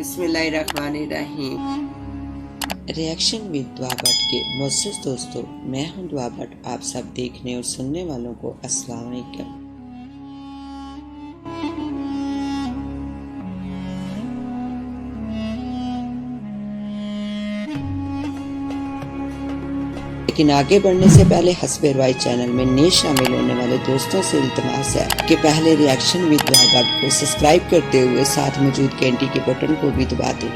बिस्मिल्लाहिर्रहमानिर्रहीम। Reaction with दुआ भट्ट के मुअज़्ज़ज़ दोस्तों, मैं हूं दुआ भट्ट। आप सब देखने और सुनने वालों को अस्सलाम वालेकुम। लेकिन आगे बढ़ने से पहले हस्बे रवाई चैनल में नए शामिल होने वाले दोस्तों से इल्तिमास है कि पहले रिएक्शन विद दुआ भट्ट को सब्सक्राइब करते हुए साथ मौजूद घंटी के बटन को भी दबा दें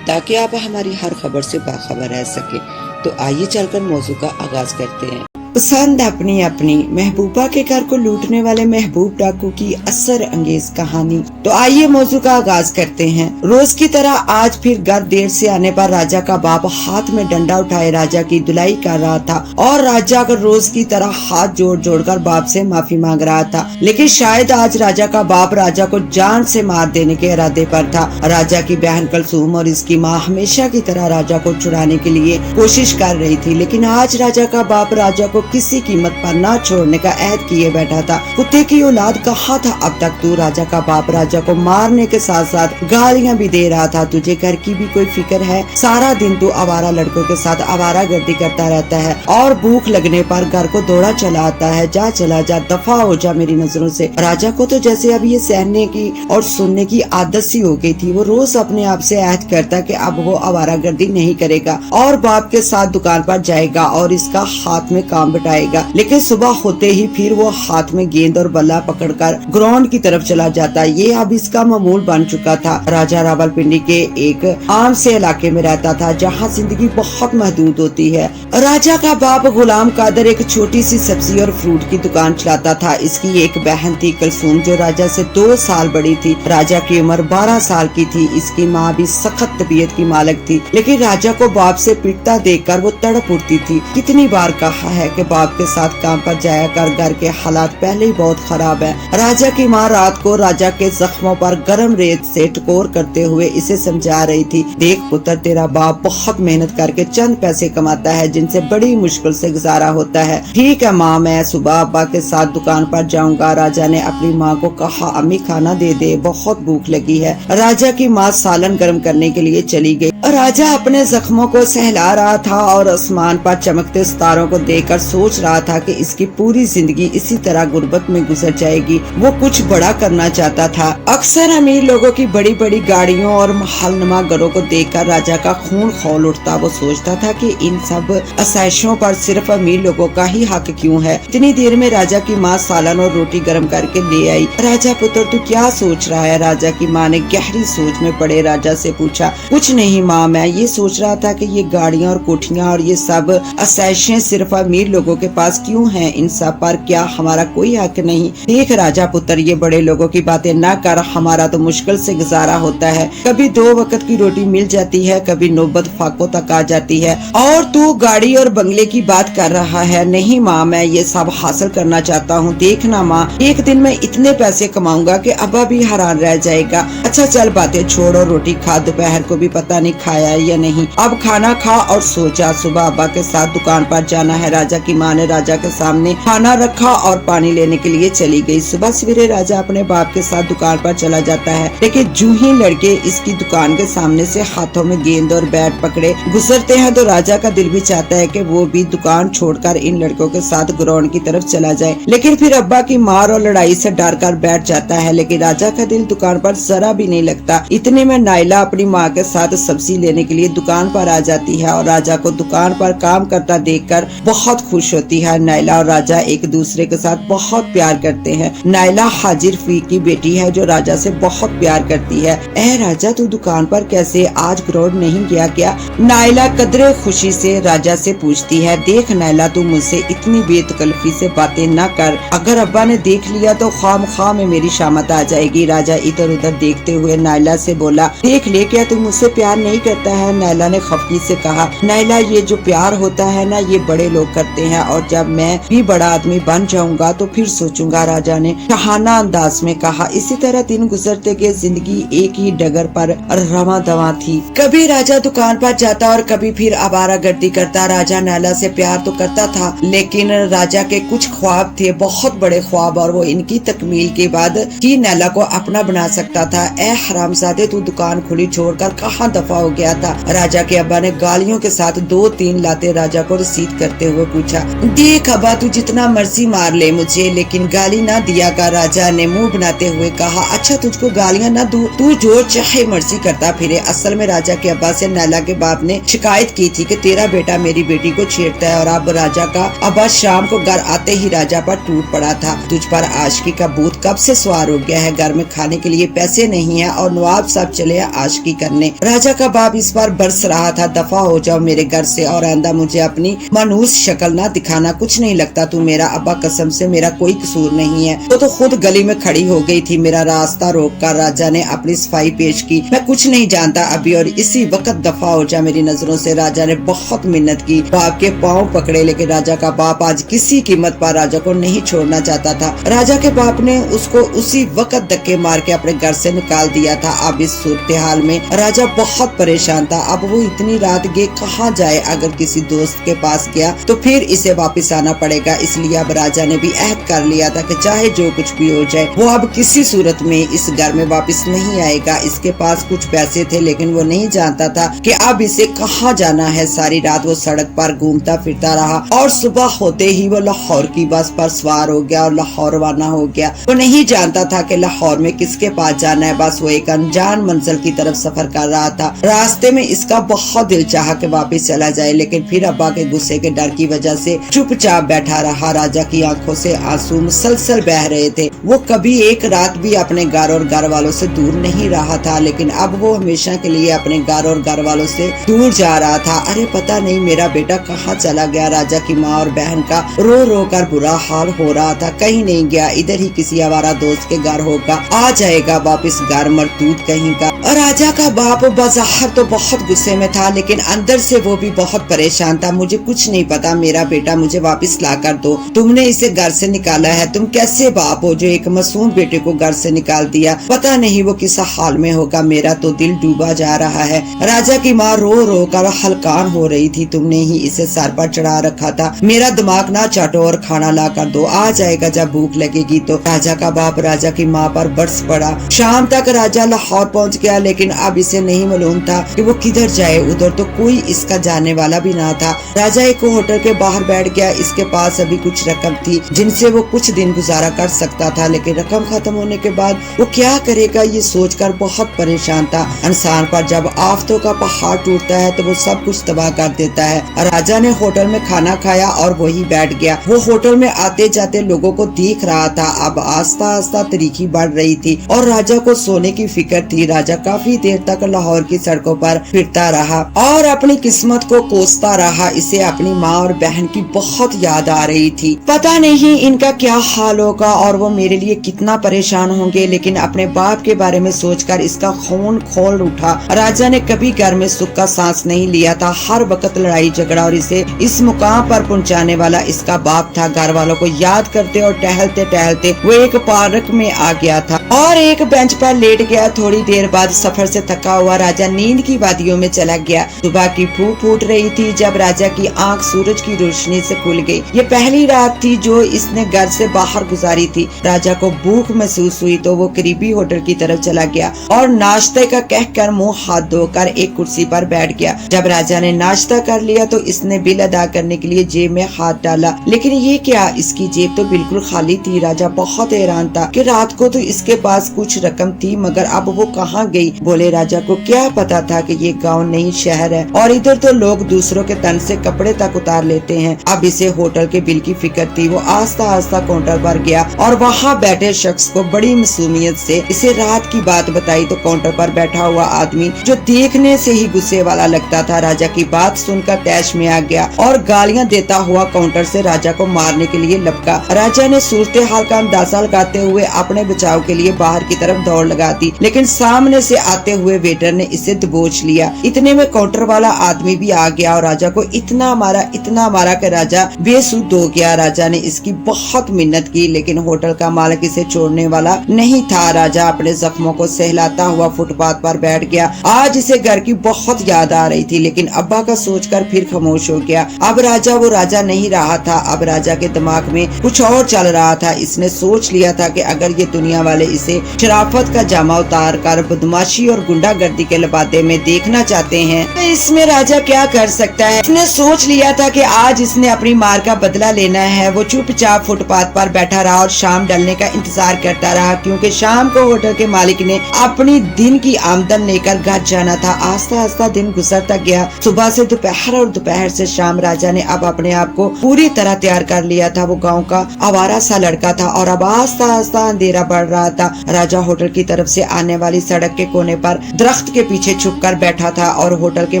ताकि आप हमारी हर खबर से बाखबर रह सके। तो आइए चलकर मौजू का आगाज करते हैं। पसंद अपनी अपनी, महबूबा के घर को लूटने वाले महबूब डाकू की असर अंगेज कहानी। तो आइए मौजू का आगाज करते हैं। रोज की तरह आज फिर घर देर से आने पर राजा का बाप हाथ में डंडा उठाए राजा की धुलाई कर रहा था और राजा का रोज की तरह हाथ जोड़ जोड़कर बाप से माफी मांग रहा था। लेकिन शायद आज राजा का बाप राजा को जान से मार देने के इरादे पर था। राजा की बहन कलसूम और इसकी माँ हमेशा की तरह राजा को छुड़ाने के लिए कोशिश कर रही थी, लेकिन आज राजा का बाप राजा को किसी कीमत पर ना छोड़ने का अहद किए बैठा था। कुत्ते की औलाद कहा था अब तक तू। राजा का बाप राजा को मारने के साथ साथ गालियां भी दे रहा था। तुझे घर की भी कोई फिक्र है? सारा दिन तू आवारा लड़कों के साथ आवारा गर्दी करता रहता है और भूख लगने पर घर को दौड़ा चला आता है। जा चला जा, दफा हो जा मेरी नजरों से। राजा को तो जैसे अब ये सहने की और सुनने की आदत सी हो गई थी। वो रोज अपने आप से अहद करता कि अब वो आवारा गर्दी नहीं करेगा और बाप के साथ दुकान पर जाएगा और इसका हाथ में काम बटाएगा। लेकिन सुबह होते ही फिर वो हाथ में गेंद और बल्ला पकड़कर ग्राउंड की तरफ चला जाता। ये अब इसका मामूल बन चुका था। राजा रावलपिंडी के एक आम से इलाके में रहता था जहाँ जिंदगी बहुत महदूद होती है। राजा का बाप गुलाम कादर एक छोटी सी सब्जी और फ्रूट की दुकान चलाता था। इसकी एक बहन थी कलसूम जो राजा से 2 साल बड़ी थी। राजा की उम्र 12 साल की थी। इसकी माँ भी सख्त तबीयत की मालिक थी, लेकिन राजा को बाप से पिटता देखकर वो तड़प उठती थी। कितनी बार कहा है कि बाप के साथ काम पर जाया कर, घर के हालात पहले ही बहुत खराब है। राजा की माँ रात को राजा के जख्मों पर गर्म रेत से टकोर करते हुए इसे समझा रही थी, देख पुत्र, तेरा बाप बहुत मेहनत करके चंद पैसे कमाता है जिनसे बड़ी मुश्किल से गुजारा होता है। ठीक है माँ, मैं सुबह अब्बा के साथ दुकान पर जाऊंगा। राजा ने अपनी माँ को कहा, अम्मी खाना दे दे, बहुत भूख लगी है। राजा की माँ सालन गर्म करने के लिए चली गई। राजा अपने जख्मों को सहला रहा था और आसमान पर चमकते सितारों को देखकर सोच रहा था कि इसकी पूरी जिंदगी इसी तरह गुर्बत में गुजर जाएगी। वो कुछ बड़ा करना चाहता था। अक्सर अमीर लोगों की बड़ी बड़ी गाड़ियों और महलनुमा घरों को देखकर राजा का खून खौल उठता। वो सोचता था कि इन सब आसाइशों पर सिर्फ अमीर लोगों का ही हक क्यों है। इतनी देर में राजा की माँ सालन और रोटी गर्म करके ले आई। राजा पुत्र, तू क्या सोच रहा है? राजा की माँ ने गहरी सोच में पड़े राजा से पूछा। कुछ नहीं माँ, मैं ये सोच रहा था कि ये गाड़ियाँ और कोठियाँ और ये सब आसाइशें सिर्फ अमीर लोगों के पास क्यों हैं? इन सब पर क्या हमारा कोई हक नहीं? देख राजा पुत्र, ये बड़े लोगों की बातें न कर, हमारा तो मुश्किल से गुजारा होता है। कभी 2 वक्त की रोटी मिल जाती है, कभी नौबत फाकों तक आ जाती है, और तू गाड़ी और बंगले की बात कर रहा है। नहीं माँ, मैं ये सब हासिल करना चाहता हूँ। देखना माँ, एक दिन मैं इतने पैसे कमाऊंगा कि अब्बा भी हैरान रह जाएगा। अच्छा चल बातें छोड़ और रोटी खा। दोपहर को भी पता नहीं खाया या नहीं। अब खाना खा और सो जा। सुबह अब्बा के साथ दुकान पर जाना है। राजा की माँ ने राजा के सामने खाना रखा और पानी लेने के लिए चली गई। सुबह सवेरे राजा अपने बाप के साथ दुकान पर चला जाता है, लेकिन जूं ही लड़के इसकी दुकान के सामने से हाथों में गेंद और बैट पकड़े गुजरते हैं तो राजा का दिल भी चाहता है कि वो भी दुकान छोड़कर इन लड़कों के साथ ग्राउंड की तरफ चला जाए। लेकिन फिर अब्बा की मार और लड़ाई से डर कर बैठ जाता है। लेकिन राजा का दिल दुकान पर जरा भी नहीं लगता। इतने में नाइला अपनी माँ के साथ सब्जी लेने के लिए दुकान पर आ जाती है और राजा को दुकान पर काम करता देखकर बहुत खुश होती है। नाइला और राजा एक दूसरे के साथ बहुत प्यार करते हैं। नाइला हाजिर फी की बेटी है जो राजा से बहुत प्यार करती है। ए राजा, तू दुकान पर कैसे? आज ग्राउंड नहीं गया क्या? नाइला कदरे खुशी से राजा से पूछती है। देख नाइला, तू मुझसे इतनी बेतकल्फी से बातें न कर। अगर अब्बा ने देख लिया तो खामखा में मेरी शामत आ जाएगी। राजा इधर उधर देखते हुए नाइला से बोला, देख ले, क्या तू मुझसे प्यार नहीं करता है? नाइला ने खफगी से कहा। नाइला, ये जो प्यार होता है ना, ये बड़े लोग करते हैं और जब मैं भी बड़ा आदमी बन जाऊंगा तो फिर सोचूंगा, राजा ने शहाना अंदाज में कहा। इसी तरह दिन गुजरते गए, जिंदगी एक ही डगर पर रवा दवा थी। कभी राजा दुकान पर जाता और कभी फिर आवारागर्दी करता। राजा नैला से प्यार तो करता था, लेकिन राजा के कुछ ख्वाब थे, बहुत बड़े ख्वाब, और वो इनकी तकमील के बाद ही नैला को अपना बना सकता था। ए हरामजादे, तू दुकान खुली छोड़कर कहाँ दफा हो गया था? राजा के अब्बा ने गालियों के साथ 2-3 लाते राजा को रसीद करते हुए पूछा। देख अब्बा, तू जितना मर्जी मार ले मुझे, लेकिन गाली ना दिया कर। राजा ने मुंह बनाते हुए कहा। अच्छा, तुझको गालियां ना दूं, तू जो चाहे मर्जी करता फिरे। असल में राजा के अब्बा से नैला के बाप ने शिकायत की थी कि तेरा बेटा मेरी बेटी को छेड़ता है, और अब राजा का अब्बा शाम को घर आते ही राजा पर टूट पड़ा था। तुझ पर आशिकी का भूत कब से सवार हो गया है? घर में खाने के लिए पैसे नहीं है और नवाब साहब चले आशिकी करने। राजा का बाप इस बार बरस रहा था। दफा हो जाओ मेरे घर से, और आइंदा मुझे अपनी मनूस शक्ल ना दिखाना। कुछ नहीं लगता तू मेरा अब्बा, कसम से मेरा कोई कसूर नहीं है। तो खुद गली में खड़ी हो गई थी मेरा रास्ता रोक कर। राजा ने अपनी सफाई पेश की। मैं कुछ नहीं जानता अभी, और इसी वक्त दफा हो जा मेरी नजरों से। राजा ने बहुत मिन्नत की, बाप के पाँव पकड़े, लेकिन राजा का बाप आज किसी कीमत पर राजा को नहीं छोड़ना चाहता था। राजा के बाप ने उसको उसी वक्त धक्के मार के अपने घर से निकाल दिया था। अब इस सूरत हाल में राजा बहुत परेशान था। अब वो इतनी रात गे कहाँ जाए? अगर किसी दोस्त के पास गया तो फिर इसे वापस आना पड़ेगा। इसलिए अब राजा ने भी अहद कर लिया था कि चाहे जो कुछ भी हो जाए, वो अब किसी सूरत में इस घर में वापस नहीं आएगा। इसके पास कुछ पैसे थे, लेकिन वो नहीं जानता था कि अब इसे कहाँ जाना है। सारी रात वो सड़क पर घूमता फिरता रहा, और सुबह होते ही वो लाहौर की बस पर सवार हो गया और लाहौर रवाना हो गया। वो नहीं जानता था कि लाहौर में किसके पास जाना है, बस वो एक अनजान मंजिल की तरफ सफर कर रहा था। रास्ते में इसका बहुत दिल चाहा कि वापस चला जाए, लेकिन फिर अब्बा के गुस्से के डर की वजह से चुपचाप बैठा रहा। राजा की आंखों से आंसू मुसलसल बह रहे थे। वो कभी एक रात भी अपने घर और घर वालों से दूर नहीं रहा था, लेकिन अब वो हमेशा के लिए अपने घर और घर वालों से दूर जा रहा था। अरे पता नहीं मेरा बेटा कहाँ चला गया। राजा की माँ और बहन का रो रो कर बुरा हाल हो रहा था। कहीं नहीं गया, इधर ही किसी आवारा दोस्त के घर होगा, आ जाएगा वापस घर, मरदूद कहीं का। और राजा का बाप बाहर तो बहुत गुस्से में था, लेकिन अंदर से वो भी बहुत परेशान था। मुझे कुछ नहीं पता, मेरा बेटा मुझे वापस ला कर दो। तुमने इसे घर से निकाला है, तुम कैसे बाप हो जो एक मासूम बेटे को घर से निकाल दिया? पता नहीं वो किस हाल में होगा, मेरा तो दिल डूबा जा रहा है। राजा की माँ रो रो कर हलकान हो रही थी। तुमने ही इसे सर पर चढ़ा रखा था। मेरा दिमाग ना चाटो और खाना ला कर दो, आ जाएगा जब भूख लगेगी तो। राजा का बाप राजा की माँ पर बरस पड़ा। शाम तक राजा लाहौर पहुँच गया, लेकिन अब इसे नहीं मालूम था कि वो किधर जाए। उधर तो कोई इसका जाने वाला भी ना था। राजा एक होटल के बाहर बैठ गया। इसके पास अभी कुछ रकम थी जिनसे वो कुछ दिन गुजारा कर सकता था, लेकिन रकम खत्म होने के बाद वो क्या करेगा ये सोचकर बहुत परेशान था। इंसान पर जब आफतों का पहाड़ टूटता है तो वो सब कुछ तबाह कर देता है। राजा ने होटल में खाना खाया और वही बैठ गया। वो होटल में आते जाते लोगों को देख रहा था। अब आस्ता आस्ता तरीकी बढ़ रही थी और राजा को सोने की फिक्र थी। राजा काफी देर तक लाहौर की सड़कों पर फिरता रहा और अपनी किस्मत को कोसता रहा। इसे अपनी माँ और बहन की बहुत याद आ रही थी। पता नहीं इनका क्या हाल होगा और वो मेरे लिए कितना परेशान होंगे, लेकिन अपने बाप के बारे में सोचकर इसका खून खोल उठा। राजा ने कभी घर में सुख का सांस नहीं लिया था। हर वक्त लड़ाई झगड़ा और इसे इस मुकाम पर पहुंचाने वाला इसका बाप था। घर वालों को याद करते और टहलते टहलते वो एक पार्क में आ गया था और एक बेंच पर लेट गया। थोड़ी देर बाद सफर से थका हुआ राजा नींद की वादियों में चला गया। सुबह की फूंक फूट रही थी जब राजा की आंख सूरज की रोशनी से खुल गई। ये पहली रात थी जो इसने घर से बाहर गुजारी थी। राजा को भूख महसूस हुई तो वो करीबी होटल की तरफ चला गया और नाश्ते का कहकर मुंह हाथ धोकर एक कुर्सी पर बैठ गया। जब राजा ने नाश्ता कर लिया तो इसने बिल अदा करने के लिए जेब में हाथ डाला, लेकिन ये क्या, इसकी जेब तो बिल्कुल खाली थी। राजा बहुत हैरान था कि रात को तो इसके पास कुछ रकम थी, मगर अब वो कहाँ गई? बोले राजा को क्या पता था कि ये गांव नहीं शहर है और इधर तो लोग दूसरों के तन से कपड़े तक उतार लेते हैं। अब इसे होटल के बिल की फिक्र थी। वो आस्ता आस्ता काउंटर पर गया और वहाँ बैठे शख्स को बड़ी मासूमियत से इसे रात की बात बताई तो काउंटर पर बैठा हुआ आदमी जो देखने से ही गुस्से वाला लगता था, राजा की बात सुनकर तैश में आ गया और गालियां देता हुआ काउंटर से राजा को मारने के लिए लपका। राजा ने सूरत हाल का अंदाजा लगाते हुए अपने बचाव के लिए बाहर की तरफ दौड़ लगा दी, लेकिन सामने से आते हुए वेटर ने इसे दबोच लिया। इतने में काउंटर वाला आदमी भी आ गया और राजा को इतना मारा गुजारा कि राजा बेसुध हो गया। राजा ने इसकी बहुत मिन्नत की लेकिन होटल का मालिक इसे छोड़ने वाला नहीं था। राजा अपने जख्मों को सहलाता हुआ फुटपाथ पर बैठ गया। आज इसे घर की बहुत याद आ रही थी लेकिन अब्बा का सोचकर फिर खामोश हो गया। अब राजा वो राजा नहीं रहा था। अब राजा के दिमाग में कुछ और चल रहा था। इसने सोच लिया था कि अगर ये दुनिया वाले इसे शराफत का जामा उतार कर बदमाशी और गुंडागर्दी के लबादे में देखना चाहते हैं तो इसमें राजा क्या कर सकता है। इसने सोच लिया था कि आज इसने अपनी मार का बदला लेना है। वो चुपचाप फुटपाथ पर बैठा रहा और शाम ढलने का इंतजार करता रहा क्योंकि शाम को होटल के मालिक ने अपनी दिन की आमदन लेकर घर जाना था। आस्ता आस्ता दिन गुजरता गया। सुबह से दोपहर और दोपहर से शाम। राजा ने अब अपने आप को पूरी तरह तैयार कर लिया था। वो गांव का आवारा सा लड़का था और अब आस्ता आस्ता अंधेरा बढ़ रहा था। राजा होटल की तरफ से आने वाली सड़क के कोने पर दरख्त के पीछे छुपकर बैठा था और होटल के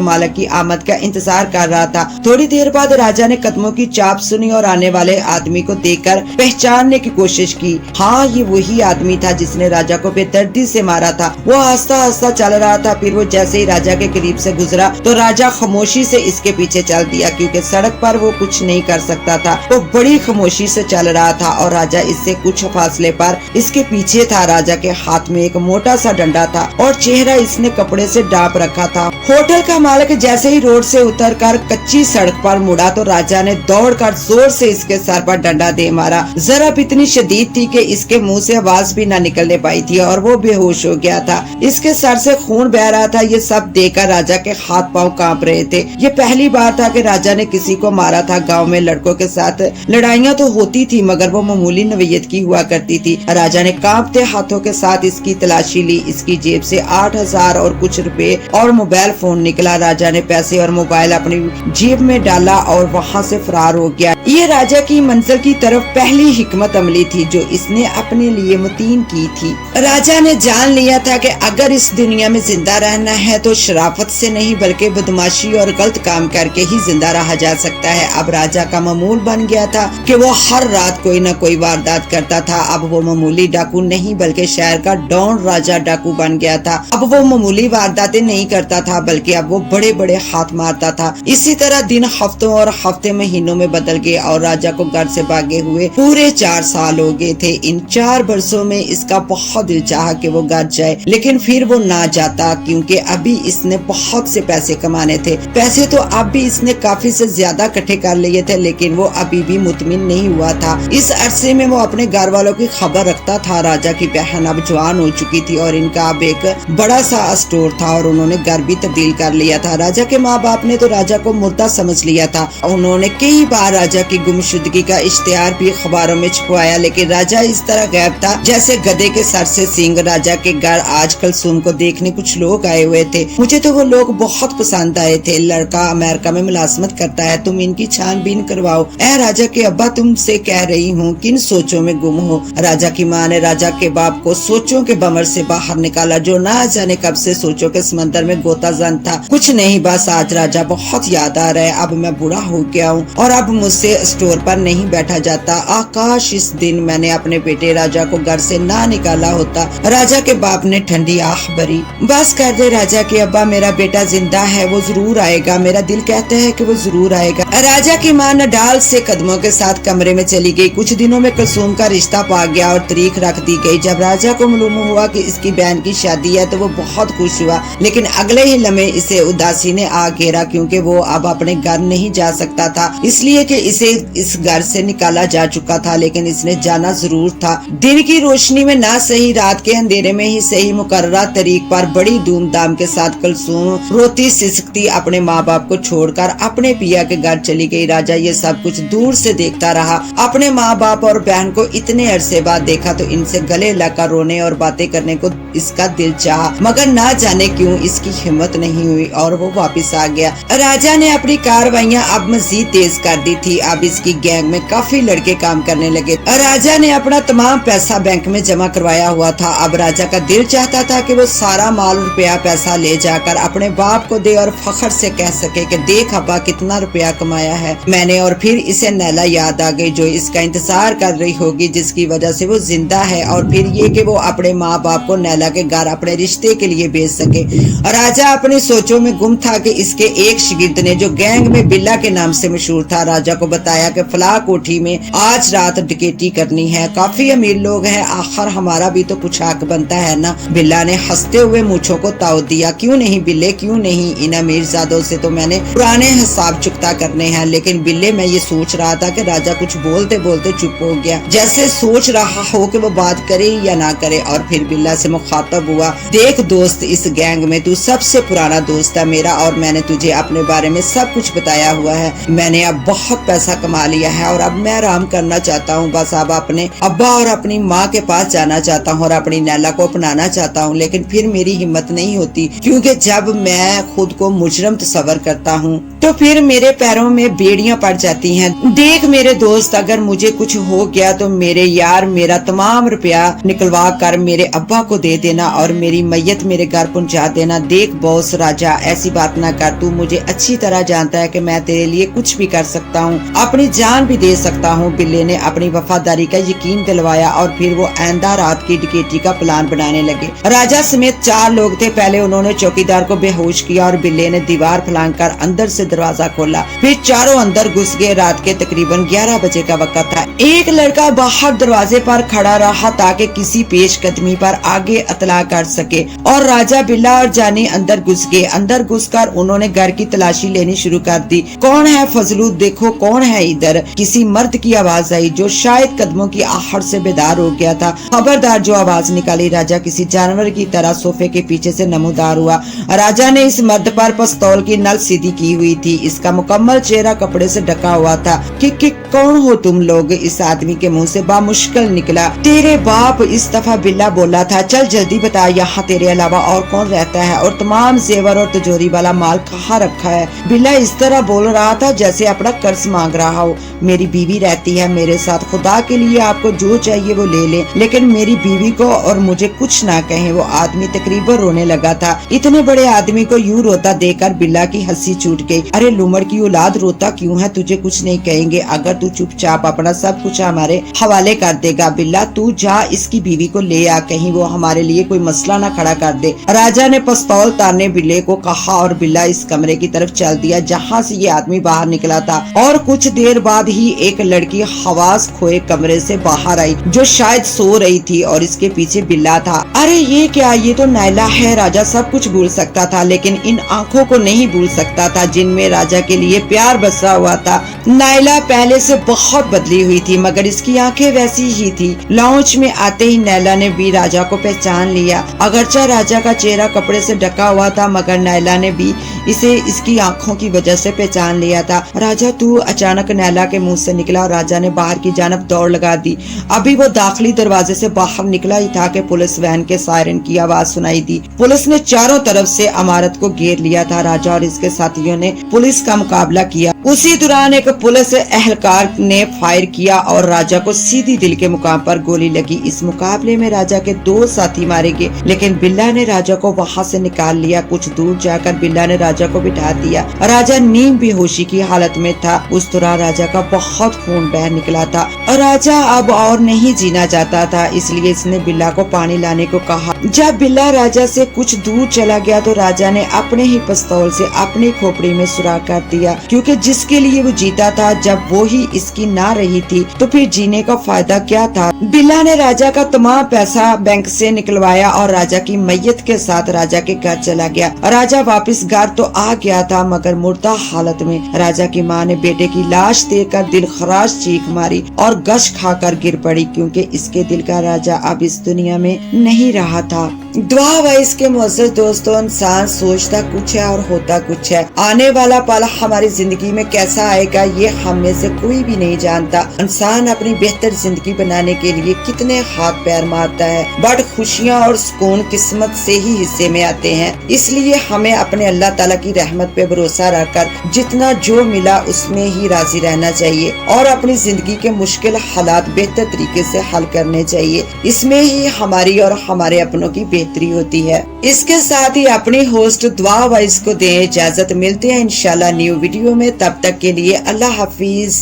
मालिक की आमद का इंतजार कर रहा था। थोड़ी देर बाद राजा ने कदमों की चाप सुनी और आने वाले आदमी को देखकर पहचानने की कोशिश की। हाँ, ये वही आदमी था जिसने राजा को बेदर्दी से मारा था। वो आस्ता आस्ता चल रहा था। फिर वो जैसे ही राजा के करीब से गुजरा तो राजा खामोशी से इसके पीछे चल दिया क्योंकि सड़क पर वो कुछ नहीं कर सकता था। वो बड़ी खामोशी से चल रहा था और राजा इससे कुछ फासले पर इसके पीछे था। राजा के हाथ में एक मोटा सा डंडा था और चेहरा इसने कपड़े से ढांप रखा था। होटल का मालिक जैसे ही रोड से उतरकर कच्ची सड़क पर मुड़ा तो राजा ने दौड़कर जोर से इसके सर पर डंडा दे मारा। जरब इतनी शदीद थी कि इसके मुंह से आवाज भी न निकलने पाई थी और वो बेहोश हो गया था। इसके सर से खून बह रहा था। ये सब देखकर राजा के हाथ पांव कांप रहे थे। ये पहली बार था कि राजा ने किसी को मारा था। गांव में लड़कों के साथ लड़ाइयां तो होती थी मगर वो मामूली नौयत की हुआ करती थी। राजा ने कांपते हाथों के साथ इसकी तलाशी ली। इसकी जेब से 8,000 और कुछ रुपए और मोबाइल फोन निकला। राजा ने पैसे और मोबाइल अपनी जेब में डाला और वहाँ से फरार हो गया। ये राजा की मंजिल की तरफ पहली हिकमत अमली थी जो इसने अपने लिए मुतीन की थी। राजा ने जान लिया था कि अगर इस दुनिया में जिंदा रहना है तो शराफत से नहीं बल्कि बदमाशी और गलत काम करके ही जिंदा रहा जा सकता है। अब राजा का मामूल बन गया था कि वो हर रात कोई न कोई वारदात करता था। अब वो मामूली डाकू नहीं बल्कि शहर का डॉन राजा डाकू बन गया था। अब वो मामूली वारदातें नहीं करता था बल्कि अब वो बड़े बड़े हाथ मारता था। इसी तरह दिन हफ्तों और हफ्ते महीनों में बदल गए और राजा को घर से भागे हुए पूरे 4 साल हो गए थे। इन 4 वर्षों में इसका बहुत दिल चाहा कि वो घर जाए लेकिन फिर वो ना जाता क्योंकि अभी इसने बहुत से पैसे कमाने थे। पैसे तो अब भी इसने काफी से ज्यादा इकट्ठे कर लिए थे लेकिन वो अभी भी मुतमिन नहीं हुआ था। इस अरसे में वो अपने घर वालों की खबर रखता था। राजा की बहन अब जवान हो चुकी थी और इनका अब एक बड़ा सा स्टोर था और उन्होंने घर भी तब्दील कर लिया था। राजा के माँ बाप ने तो राजा को मुर्दा समझ लिया था। उन्होंने कई बार राजा की गुमशुदगी का इश्तिहार भी अखबारों में छपवाया लेकिन राजा इस तरह गायब था जैसे गधे के सर से सींग। राजा के घर आज कुलसूम को देखने कुछ लोग आए हुए थे। मुझे तो वो लोग बहुत पसंद आए थे। लड़का अमेरिका में मुलाजमत करता है, तुम इनकी छानबीन करवाओ। ऐ राजा के अब्बा, तुमसे कह रही हूँ किन सोचों में गुम हो। राजा की माँ ने राजा के बाप को सोचों के बमर से बाहर निकाला जो ना जाने कब से सोचों के समंदर में गोताजन था। कुछ नहीं, बस आज राजा बहुत याद आ रहा है। अब मैं बूढ़ा हो गया हूँ और अब मुझसे स्टोर पर नहीं बैठा जाता। आकाश, इस दिन मैंने अपने बेटे राजा को घर से ना निकाला होता। राजा के बाप ने ठंडी आह भरी। बस कर दे राजा के अब्बा, मेरा बेटा जिंदा है, वो जरूर आएगा। मेरा दिल कहता है कि वो जरूर आएगा। राजा की माँ नडाल से कदमों के साथ कमरे में चली गई। कुछ दिनों में कुलसूम का रिश्ता पा गया और तारीख रख दी गई। जब राजा को मालूम हुआ कि इसकी बहन की शादी है तो वो बहुत खुश हुआ लेकिन अगले ही लम्हे इसे उदासी ने आ घेरा क्योंकि वो अब अपने घर नहीं जा सकता था इसलिए कि इसे इस घर से निकाला जा चुका था। लेकिन इसने जाना जरूर था। दिन की रोशनी में ना सही, रात के अंधेरे में ही सही, मुकर्रर तारीख पर बड़ी धूमधाम के साथ कुलसूम रोती सिसकती अपने माँ बाप को छोड़कर अपने पिया के घर चली गई। राजा ये सब कुछ दूर से देखता रहा। अपने माँ बाप और बहन को इतने अरसे बाद देखा तो इनसे गले लगाकर रोने और बातें करने को इसका दिल चाहा मगर ना जाने क्यों इसकी हिम्मत नहीं हुई और वो वापस आ गया। राजा ने अपनी कार्रवाइयां अब मजीद तेज कर दी थी। अब इसकी गैंग में काफी लड़के काम करने लगे। राजा ने अपना तमाम पैसा बैंक में जमा करवाया हुआ था। अब राजा का दिल चाहता था कि वो सारा माल रुपया पैसा ले जाकर अपने बाप को दे और फखर से कह सके कि देख अब्बा कितना रुपया कमाया है मैंने। और फिर इसे नैला याद आ गई जो इसका इंतजार कर रही होगी जिसकी वजह से वो जिंदा है। और फिर ये कि वो अपने माँ बाप को नैला नैला के घर अपने रिश्ते के लिए भेज सके। राजा अपनी सोचों में गुम था कि इसके एक शिगिर्द ने, जो गैंग में बिल्ला के नाम से मशहूर था, राजा को बताया कि फलाह कोठी में आज रात डकैती करनी है, काफी अमीर लोग हैं, आखिर हमारा भी तो कुछ हक बनता है ना। बिल्ला ने हंसते हुए मूंछों को ताव दिया, क्यों नहीं बिल्ले, क्यों नहीं, इन अमीरजादों से तो मैंने पुराने हिसाब चुकता करने हैं। लेकिन बिल्ले, मैं ये सोच रहा था कि राजा कुछ बोलते बोलते चुप हो गया, जैसे सोच रहा हो कि वो बात करे या ना करे, और फिर बिल्ला से मुखातब हुआ, देख दोस्त, इस गैंग में तू सबसे पुराना दोस्त है मेरा, और मैंने तुझे अपने बारे में सब कुछ बताया हुआ है। मैंने अब बहुत पैसा कमा लिया है और अब मैं आराम करना चाहता हूँ, बस अब अपने अब्बा और अपनी माँ के पास जाना चाहता हूँ और अपनी नैला को अपनाना चाहता हूँ। लेकिन फिर मेरी हिम्मत नहीं होती, क्योंकि जब मैं खुद को मुजरम तस्वर करता हूँ तो फिर मेरे पैरों में बेड़ियां पड़ जाती हैं। देख मेरे दोस्त, अगर मुझे कुछ हो गया तो मेरे यार मेरा तमाम रुपया निकलवा कर मेरे अब्बा को दे देना और मेरी मैयत मेरे घर पहुंचा देना। देख बॉस राजा, ऐसी बात ना कर, तू मुझे अच्छी तरह जानता है कि मैं तेरे लिए कुछ भी कर सकता हूँ, अपनी जान भी दे सकता हूँ। बिल्ले ने अपनी वफादारी का यकीन दिलवाया और फिर वो आइंदा रात की डकैती का प्लान बनाने लगे। राजा समेत 4 लोग थे। पहले उन्होंने चौकीदार को बेहोश किया और बिल्ले ने दीवार फलांग कर अंदर से दरवाजा खोला, फिर चारों अंदर घुस गए। रात के तकरीबन 11 बजे का वक्त था। एक लड़का बाहर दरवाजे पर खड़ा रहा ताकि किसी पेशकदमी पर आगे इतला कर सके, और राजा, बिल्ला और जानी अंदर घुस गए। अंदर घुसकर उन्होंने घर की तलाशी लेनी शुरू कर दी। कौन है फजलू, देखो कौन है इधर, किसी मर्द की आवाज आई जो शायद कदमों की आहट से बेदार हो गया था। खबरदार, जो आवाज निकाली। राजा किसी जानवर की तरह सोफे के पीछे से नमूदार हुआ। राजा ने इस मर्द पर पिस्तौल की नल सीधी की हुई थी। इसका मुकम्मल चेहरा कपड़े से ढका हुआ था। कि कौन हो तुम लोग? इस आदमी के मुंह से बामुश्किल निकला, तेरे बाप। इस दफा बिल्ला बोला था, चल जल्दी बता, यहाँ तेरे अलावा और कौन रहता है और तमाम जेवर और तिजोरी वाला माल कहाँ रखा है? बिल्ला इस तरह बोल रहा था जैसे अपना कर्ज मांग रहा हो। मेरी बीवी रहती है मेरे साथ, खुदा के लिए आपको जो चाहिए वो ले ले, लेकिन मेरी बीवी को और मुझे कुछ ना कहें। वो आदमी तकरीबन रोने लगा था। इतने बड़े आदमी को यूं रोता देखकर बिल्ला की हंसी छूट गई। अरे लूमड़ की औलाद, रोता क्यों है? तुझे कुछ नहीं कहेंगे अगर तू चुपचाप अपना सब कुछ हमारे हवाले कर देगा। बिल्ला तू जा, इसकी बीवी को ले आ, कहीं वो हमारे लिए कोई मसला ना खड़ा कर दे। राजा ने पिस्तौल तारने बिल्ले को कहा और बिल्ला इस कमरे की तरफ चल दिया जहाँ से ये आदमी बाहर निकला था। और कुछ देर बाद ही एक लड़की हवास खोए कमरे से बाहर आई, जो शायद सो रही थी, और इसके पीछे बिल्ला था। अरे ये क्या, ये तो नैला है। राजा सब कुछ भूल सकता था लेकिन इन आंखों को नहीं भूल सकता था जिनमें राजा के लिए प्यार बसा हुआ था। नैला पहले से बहुत बदली हुई थी मगर इसकी आंखें वैसी ही थी। लॉन्च में आते ही नैला ने भी राजा को पहचान लिया। अगरचा राजा का चेहरा कपड़े से ढका हुआ था मगर नैला ने भी इसे इसकी आंखों की वजह से पहचान लिया था। राजा तू, अचानक नैला के मुंह से निकला। राजा ने बाहर की जानब दौड़ लगा दी। अभी वो दाखिली दरवाजे से बाहर निकला ही था कि पुलिस वैन के सायरन की आवाज सुनाई दी। पुलिस ने चारों तरफ से इमारत को घेर लिया था। राजा और इसके साथियों ने पुलिस का मुकाबला किया। उसी दौरान एक पुलिस एहलकार ने फायर किया और राजा को सीधी दिल के मुकाम पर गोली लगी। इस मुकाबले में राजा के 2 साथी मारे गए लेकिन बिल्ला ने राजा को वहां से निकाल लिया। कुछ दूर जाकर बिल्ला ने राजा को बिठा दिया। राजा नीम बेहोशी की हालत में था। उस दौरान राजा का बहुत खून बह निकला था और राजा अब और नहीं जीना चाहता था, इसलिए इसने बिल्ला को पानी लाने को कहा। जब बिल्ला राजा से कुछ दूर चला गया तो राजा ने अपने ही पिस्तौल से अपनी खोपड़ी में सुराख कर दिया, क्योंकि जिसके लिए वो जीता था जब वो ही इसकी ना रही थी तो फिर जीने का फायदा क्या था। बिल्ला ने राजा का तमाम पैसा बैंक से निकलवाया और राजा की मैयत के साथ राजा के घर चला गया। राजा वापस घर तो आ गया था मगर मुर्दा हालत में। राजा की माँ ने बेटे की लाश देखकर दिल खराश चीख मारी और गश खाकर गिर पड़ी, क्योंकि इसके दिल का राजा अब इस दुनिया में नहीं रहा था। दुआ वाइस के मोअज़्ज़ज़ दोस्तों, इंसान सोचता कुछ है और होता कुछ है। आने वाला पल हमारी जिंदगी में कैसा आएगा ये हम में से कोई भी नहीं जानता। इंसान अपनी बेहतर जिंदगी बनाने के लिए कितने हाथ पैर मारता है, बट खुशियाँ और सुकून किस्मत से ही हिस्से में आते हैं। इसलिए हमें अपने अल्लाह ताला की रहमत पे भरोसा रखकर जितना जो मिला उसमें ही राजी रहना चाहिए और अपनी जिंदगी के मुश्किल हालात बेहतर तरीके से हल करने चाहिए। इसमें ही हमारी और हमारे अपनों की बेहतरी होती है। इसके साथ ही अपनी होस्ट दुआ वाइस को दें इजाजत। मिलते हैं इंशाल्लाह न्यू वीडियो में, तब तक के लिए अल्लाह हाफिज।